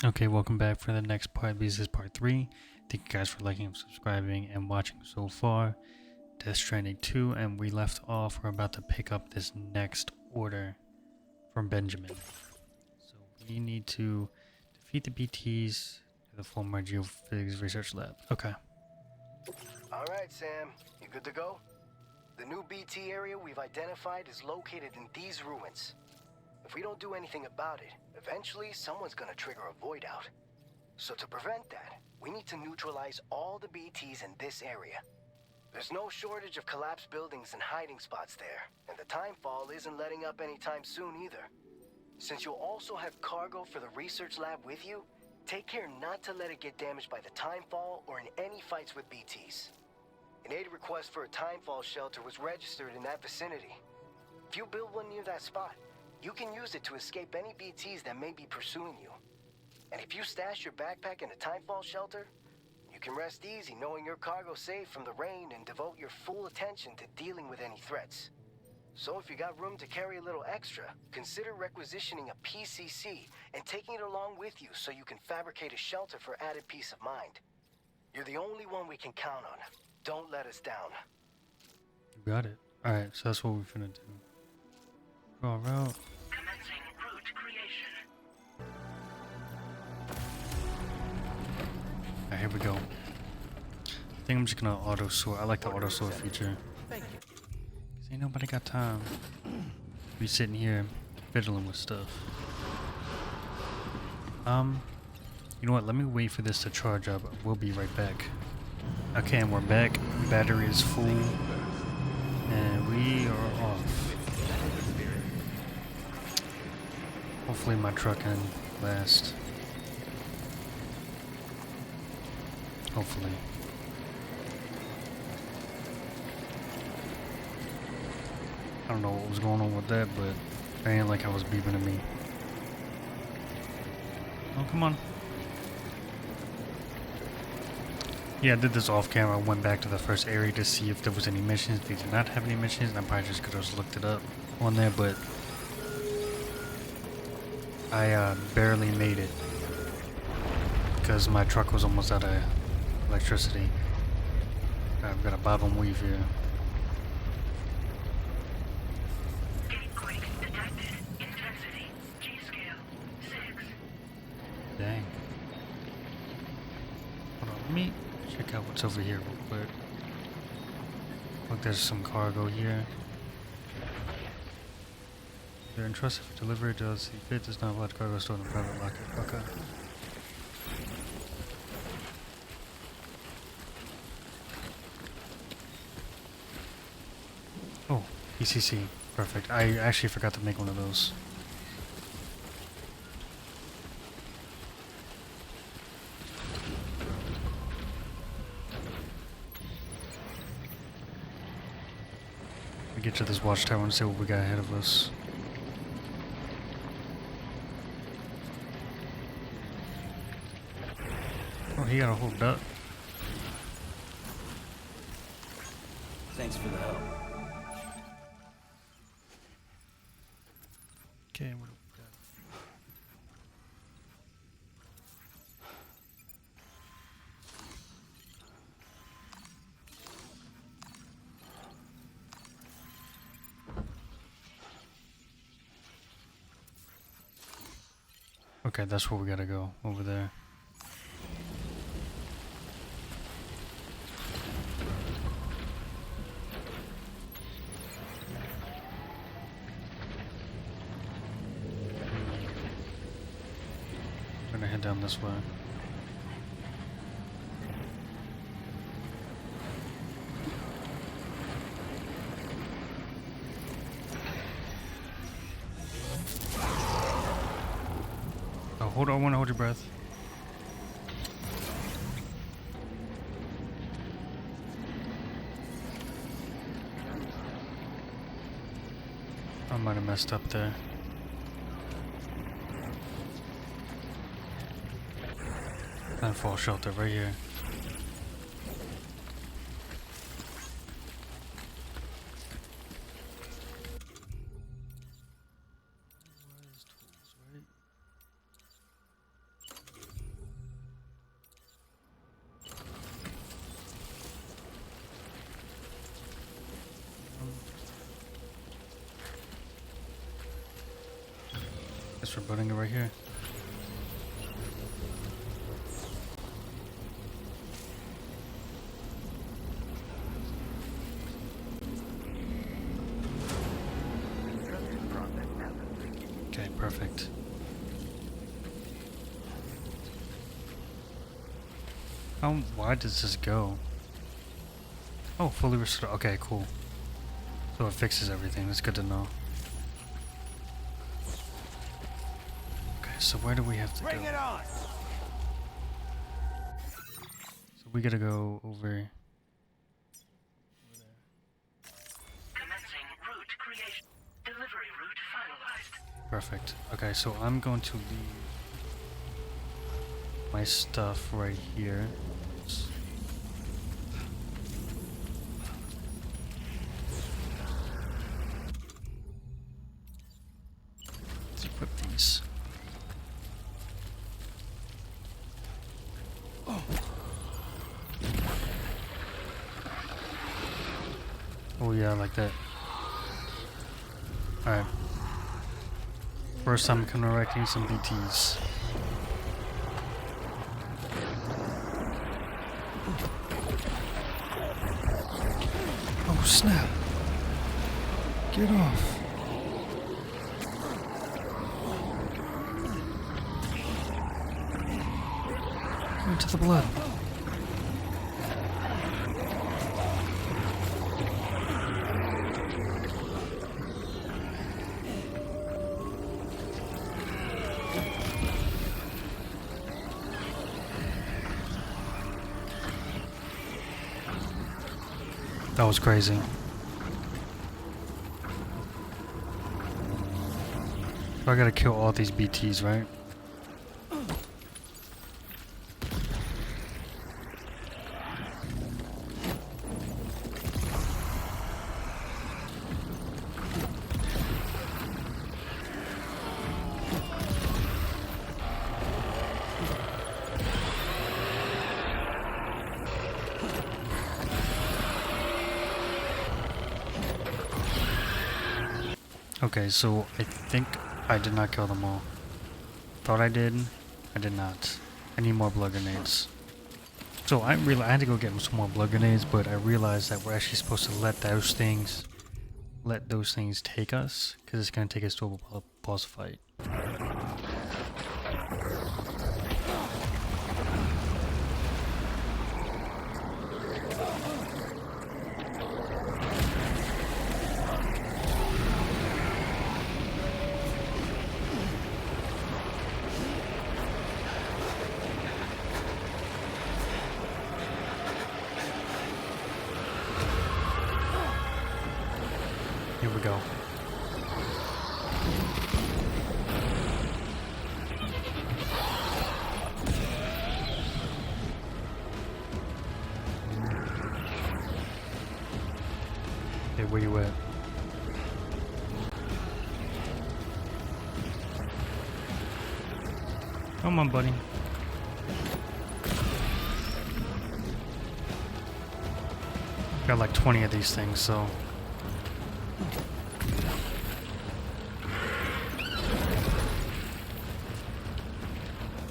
Okay, welcome back for the next part. This is part 3. Thank you guys for liking and subscribing and watching so far. Death Stranding 2, and we left off. We're about to pick up this next order from Benjamin. So we need to defeat the BTs to the former geophysics research lab. Okay. Alright, Sam. You good to go? The new BT area we've identified is located in these ruins. If we don't do anything about it, eventually someone's gonna trigger a void out. So to prevent that, we need to neutralize all the BTs in this area. There's no shortage of collapsed buildings and hiding spots there, and the timefall isn't letting up anytime soon either. Since you'll also have cargo for the research lab with you, take care not to let it get damaged by the timefall or in any fights with BTs. An aid request for a timefall shelter was registered in that vicinity. If you build one near that spot, you can use it to escape any BTs that may be pursuing you. And if you stash your backpack in a timefall shelter, you can rest easy knowing your cargo's safe from the rain and devote your full attention to dealing with any threats. So if you got room to carry a little extra, consider requisitioning a PCC and taking it along with you so you can fabricate a shelter for added peace of mind. You're the only one we can count on. Don't let us down. You got it. Alright, so that's what we're gonna do. Draw a route. Commencing route creation. Alright, here we go. I think I'm just gonna auto sort. I like the auto sort feature. Thank you. Cause ain't nobody got time. Be sitting here fiddling with stuff. You know what? Let me wait for this to charge up. We'll be right back. Okay, and we're back. Battery is full, and we are off. Hopefully my truck can last. Hopefully. I don't know what was going on with that, but it ain't like I was beeping at me. Oh, come on. Yeah, I did this off camera. I went back to the first area to see if there was any missions. They did not have any missions, and I probably just could have looked it up on there, but I barely made it because my truck was almost out of electricity. I've got a bob and weave here. Gatequake detected. Intensity. G-scale. 6. Dang. Hold on, let me check out what's over here real quick. Look, there's some cargo here. They're entrusted for delivery to us. If it does not let cargo stored in a private locker. Okay. Oh, PCC. Perfect. I actually forgot to make one of those. We get to this watchtower and see what we got ahead of us. Oh, he got a whole duck. Thanks for the help. Okay, what do we got? Okay, that's where we gotta go, over there. I'm gonna head down this way. Oh, hold on, I wanna hold your breath. I might have messed up there. Landfall shelter right here. Where's tools, right? Guess we're building it right here. Okay, perfect. Why does this go? Oh, fully restored. Okay, cool. So it fixes everything. That's good to know. Okay, so where do we have to Bring go? it on! So we gotta go over. Commencing route creation. Delivery route finalized. Perfect. Okay, so I'm going to leave my stuff right here. Let's equip these. Oh yeah, like that. Alright. First I'm connecting some BTs. Oh snap! Get off! Into the blood. That was crazy. So I gotta kill all these BTs, right? Okay, so I think I did not kill them all. Thought I did. I did not. I need more blood grenades. So I had to go get some more blood grenades, but I realized that we're actually supposed to let those things take us, because it's gonna take us to a boss fight. Here we go. Hey, where you at? Come on, buddy. Got like 20 of these things, so.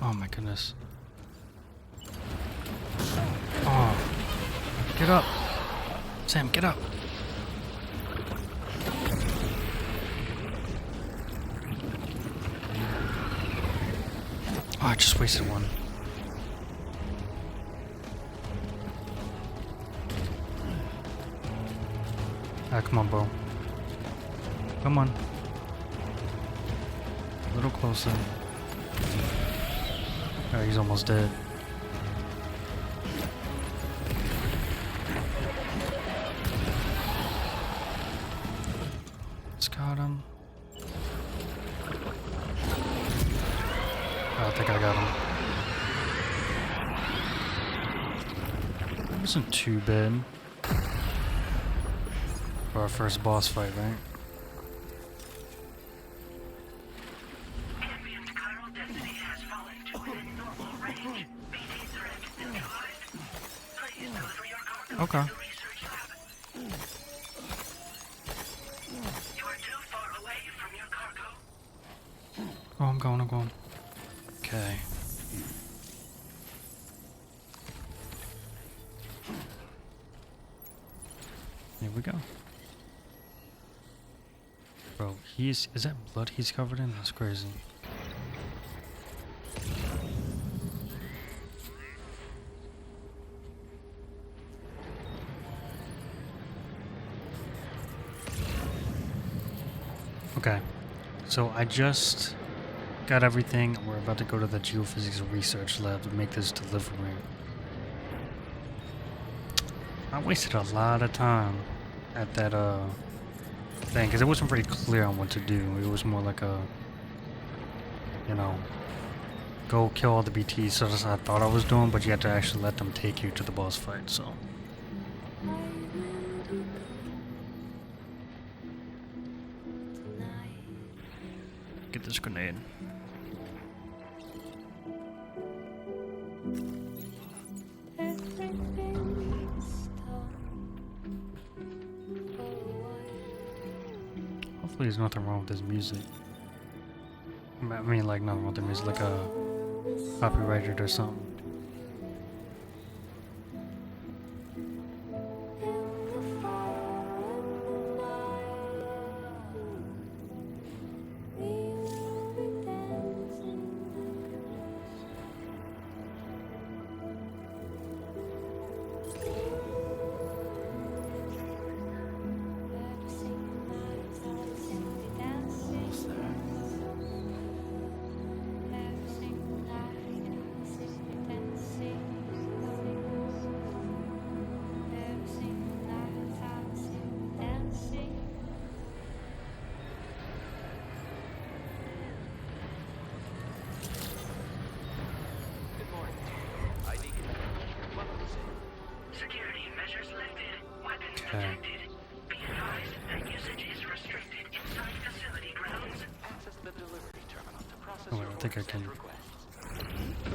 Oh my goodness. Oh. Get up. Sam, get up. Oh, I just wasted one. Ah, come on, bro. Come on. A little closer. Oh, he's almost dead. Just got him. Oh, I think I got him. It wasn't too bad. For our first boss fight, right? Ambient chiral density has fallen to within normal range. BT threat neutralized. Please deliver your cargo Okay. to the research lab. You are too far away from your cargo. going? Okay. Here we go. Bro, is that blood he's covered in? That's crazy. Okay, so I just got everything. We're about to go to the geophysics research lab to make this delivery. I wasted a lot of time at that thing because it wasn't very clear on what to do. It was more like a, you know, go kill all the BTs. So that's what I thought I was doing, but you have to actually let them take you to the boss fight. So. Get this grenade. Hopefully there's nothing wrong with this music. I mean, like, nothing wrong with the music, like a copyrighted or something. Security measures lifted. Weapons Okay. detected. Be advised that usage is restricted inside facility grounds. Access the delivery terminal to process Oh, wait, your I think I orders can. and requests.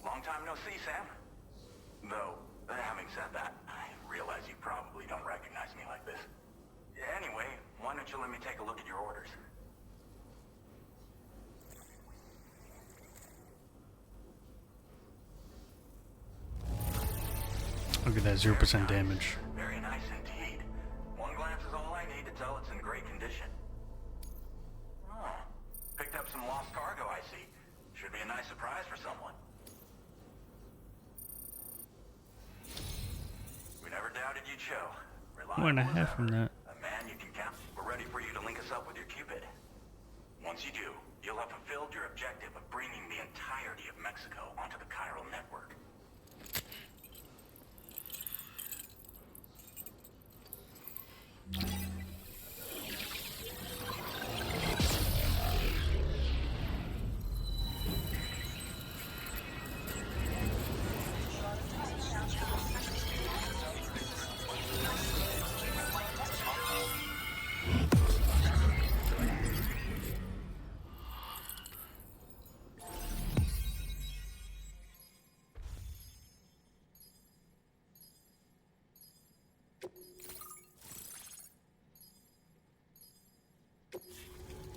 Long time no see, Sam. Though, having said that, I realize you probably don't recognize me like this. Anyway, why don't you let me take a look at your orders? Look at that 0% damage. Very nice indeed. One glance is all I need to tell it's in great condition. Oh, picked up some lost cargo, I see. Should be a nice surprise for someone. We never doubted you'd show. More than a Reliable as half from ever. that. A man you can count. We're ready for you to link us up with your Cupid. Once you do, you'll have fulfilled your objective of bringing the entirety of Mexico onto the chiral network.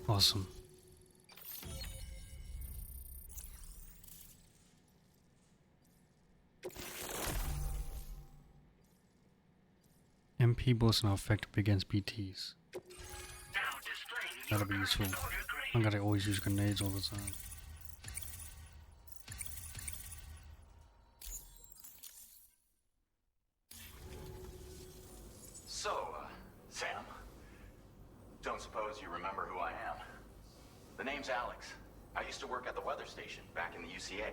Awesome. MP bullets are not effective against BTs. Now displaying That'll be useful. I gotta always use grenades all the time. So, Sam, don't suppose you remember who I am? The name's Alex. I used to work at the weather station back in the UCA.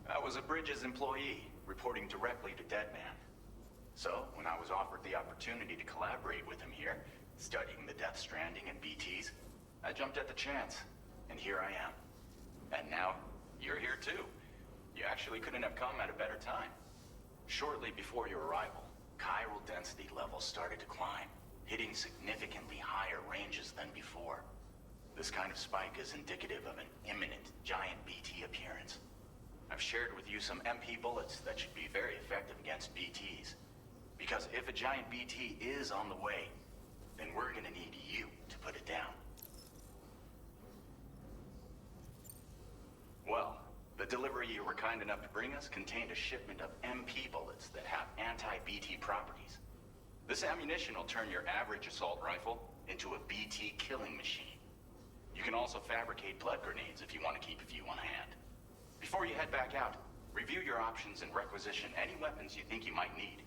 I was a Bridges employee, reporting directly to Deadman. So, when I was offered the opportunity to collaborate with him here, studying the Death Stranding and BTs, I jumped at the chance, and here I am. And now, you're here too. You actually couldn't have come at a better time. Shortly before your arrival, chiral density levels started to climb, hitting significantly higher ranges than before. This kind of spike is indicative of an imminent giant BT appearance. I've shared with you some MP bullets that should be very effective against BTs. Because if a giant BT is on the way, then we're gonna need you to put it down. Well, the delivery you were kind enough to bring us contained a shipment of MP bullets that have anti-BT properties. This ammunition will turn your average assault rifle into a BT killing machine. You can also fabricate blood grenades if you want to keep a few on hand. Before you head back out, review your options and requisition any weapons you think you might need.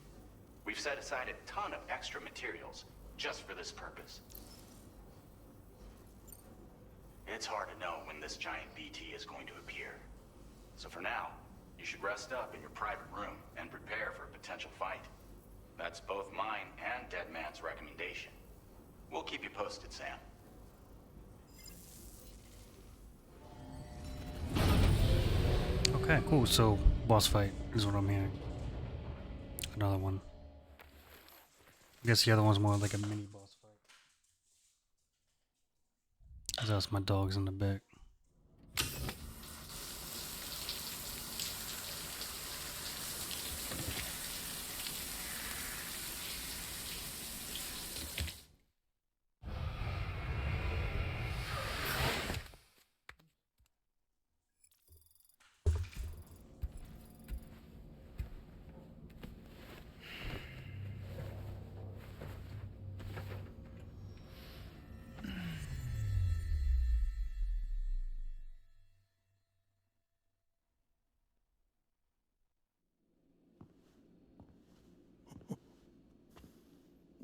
We've set aside a ton of extra materials just for this purpose. It's hard to know when this giant BT is going to appear. So for now, you should rest up in your private room and prepare for a potential fight. That's both mine and Deadman's recommendation. We'll keep you posted, Sam. Okay, cool. So, boss fight is what I'm hearing. Another one. I guess the other one's more like a mini boss fight. 'Cause that's my dogs in the back.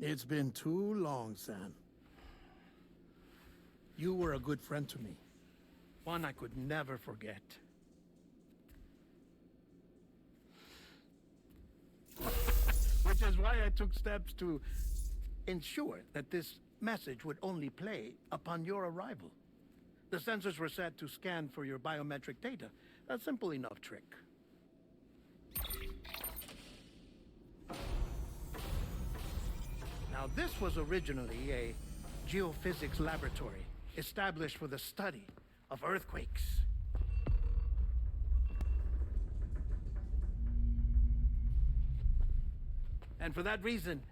It's been too long, Sam. You were a good friend to me. One I could never forget. Which is why I took steps to ensure that this message would only play upon your arrival. The sensors were set to scan for your biometric data. A simple enough trick. Now, this was originally a geophysics laboratory established for the study of earthquakes. And for that reason,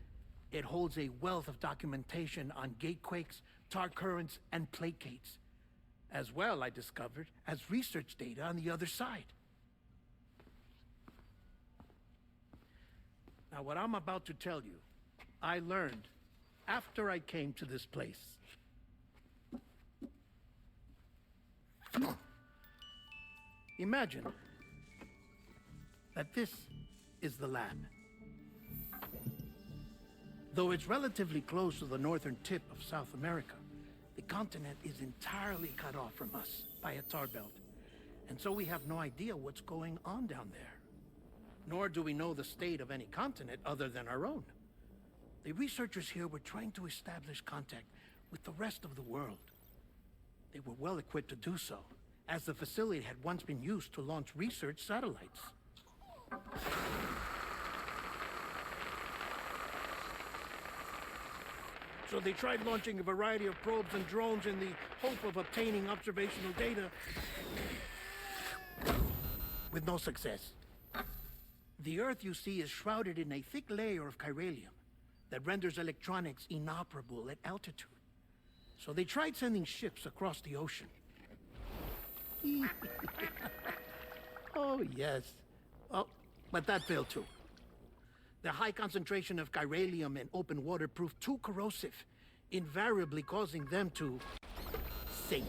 it holds a wealth of documentation on gatequakes, tar currents, and placates. As well, I discovered, as research data on the other side. Now, what I'm about to tell you, I learned after I came to this place. Imagine that this is the lab. Though it's relatively close to the northern tip of South America, the continent is entirely cut off from us by a tar belt. And so we have no idea what's going on down there. Nor do we know the state of any continent other than our own. The researchers here were trying to establish contact with the rest of the world. They were well equipped to do so, as the facility had once been used to launch research satellites. So they tried launching a variety of probes and drones in the hope of obtaining observational data, with no success. The Earth, you see, is shrouded in a thick layer of chiralium that renders electronics inoperable at altitude. So they tried sending ships across the ocean. Oh, yes. Oh, but that failed too. The high concentration of chiralium in open water proved too corrosive, invariably causing them to sink.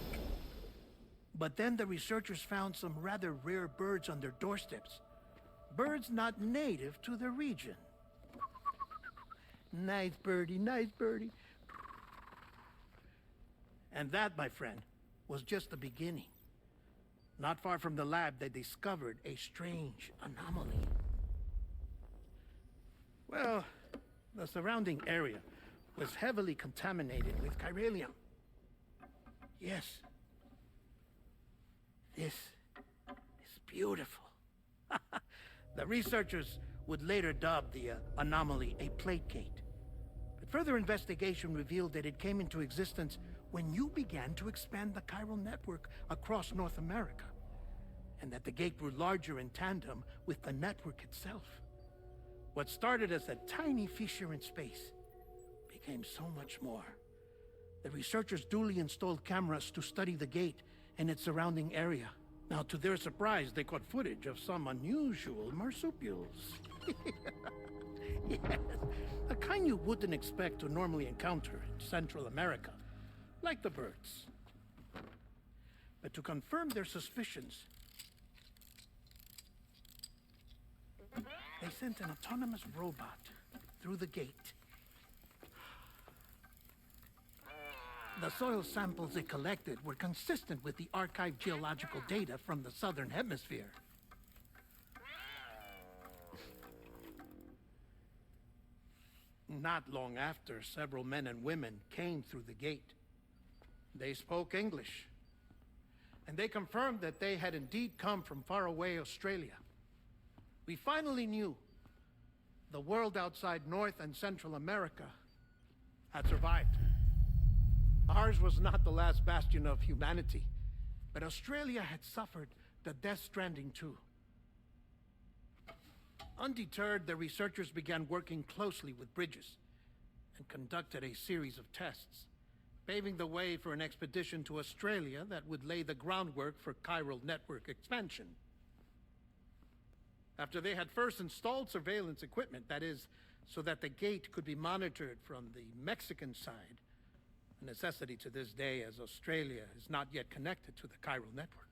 But then the researchers found some rather rare birds on their doorsteps. Birds not native to the region. Nice birdie, nice birdie. And that, my friend, was just the beginning. Not far from the lab, they discovered a strange anomaly. Well, the surrounding area was heavily contaminated with chiralium. Yes. This is beautiful. The researchers would later dub the anomaly a plate gate. But further investigation revealed that it came into existence when you began to expand the chiral network across North America, and that the gate grew larger in tandem with the network itself. What started as a tiny fissure in space became so much more. The researchers duly installed cameras to study the gate and its surrounding area. Now, to their surprise, they caught footage of some unusual marsupials. Yes, a kind you wouldn't expect to normally encounter in Central America, like the birds. But to confirm their suspicions, they sent an autonomous robot through the gate. The soil samples it collected were consistent with the archived geological data from the southern hemisphere. Not long after, several men and women came through the gate. They spoke English, and they confirmed that they had indeed come from faraway Australia. We finally knew the world outside North and Central America had survived. Ours was not the last bastion of humanity, but Australia had suffered the Death Stranding too. Undeterred, the researchers began working closely with Bridges and conducted a series of tests, paving the way for an expedition to Australia that would lay the groundwork for chiral network expansion. After they had first installed surveillance equipment, that is, so that the gate could be monitored from the Mexican side, a necessity to this day as Australia is not yet connected to the chiral network.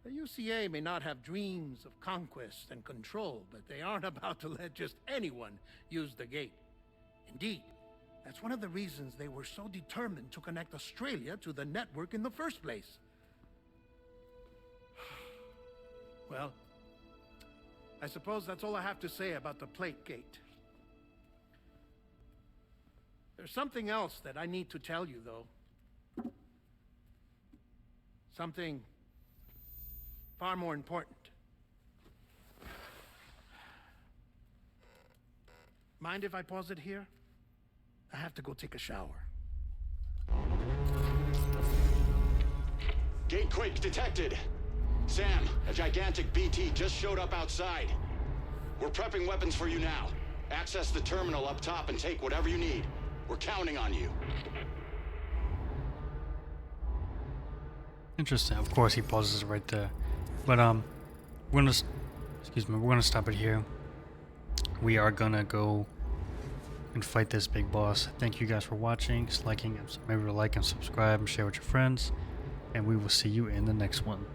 The UCA may not have dreams of conquest and control, but they aren't about to let just anyone use the gate. Indeed, that's one of the reasons they were so determined to connect Australia to the network in the first place. Well, I suppose that's all I have to say about the plate gate. There's something else that I need to tell you, though. Something far more important. Mind if I pause it here? I have to go take a shower. Gatequake detected. Sam, a gigantic BT just showed up outside. We're prepping weapons for you now. Access the terminal up top and take whatever you need. We're counting on you. Interesting. Of course, he pauses right there. But we're gonna stop it here. We are gonna go and fight this big boss. Thank you guys for watching, liking, maybe like and subscribe and share with your friends, and we will see you in the next one.